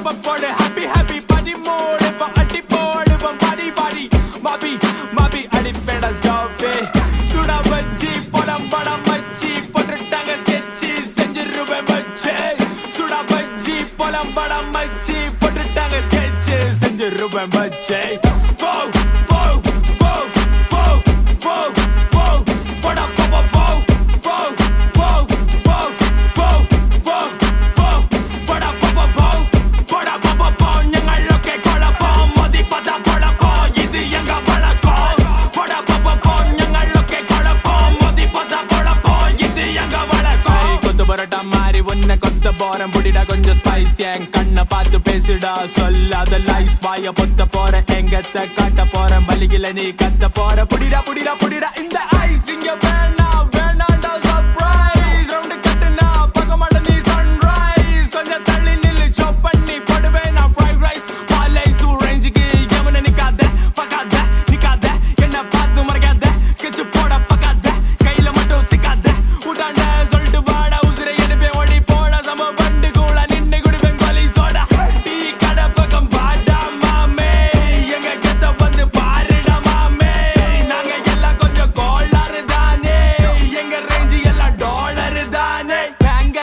நம்ம போடு happy happy party mode இப்ப அடி போடுவோம் பாடி பாடி மாபி மாபி அடிப்பேடா ஸ்டாப் சுடா வச்சி படம் படம் வச்சி போட்டுட்டாங்க sketch செஞ்சிருவேன் வச்சி சுடா வச்சி படம் படம் வச்சி போட்டுட்டாங்க sketch செஞ்சிருவேன் வச்சி போ போ போ போ போ போ போடா போ போ போ போ போ போ போ போ போடா போ போ போடா போ போ ഞങ്ങളൊക്കെ കൊളപ്പം മതിപ്പത കൊളപ്പം ഇത് എങ്ക വഴക്കം പോടാ പോ പോ ഞങ്ങളൊക്കെ കൊളപ്പം മതിപ്പത കൊളപ്പം ഇത് എങ്ക വഴക്കം கொத்து பரோட்டா மாதிரி உன்னை கொத்த போறேன் புடிடா கொஞ்சம் ஸ்பைஸ் என் கண்ணை பார்த்து பேசுடா சொல்லாத லைஸ் வாய பொத்த போறேன் எங்கத்த காட்ட போறேன் வலிகில நீ கத்த போற புடிடா புடிடா புடிடா இந்த ஐஸ் இங்க வேணாம் வேணாண்டா சர்ப்ரைஸ் ரவுண்ட் கட்டுனா பார்க்க மாட்டேன் நீ சன்ரைஸ் கொஞ்சம் தள்ளி நில்லு சாப் பண்ணி போடுவேன் நான் ஃப்ரைட் ரைஸ் பாலை சூ ரேஞ்சுக்கு எவனை நிக்காத பார்க்காத நிக்காத என்ன பார்த்து மறக்க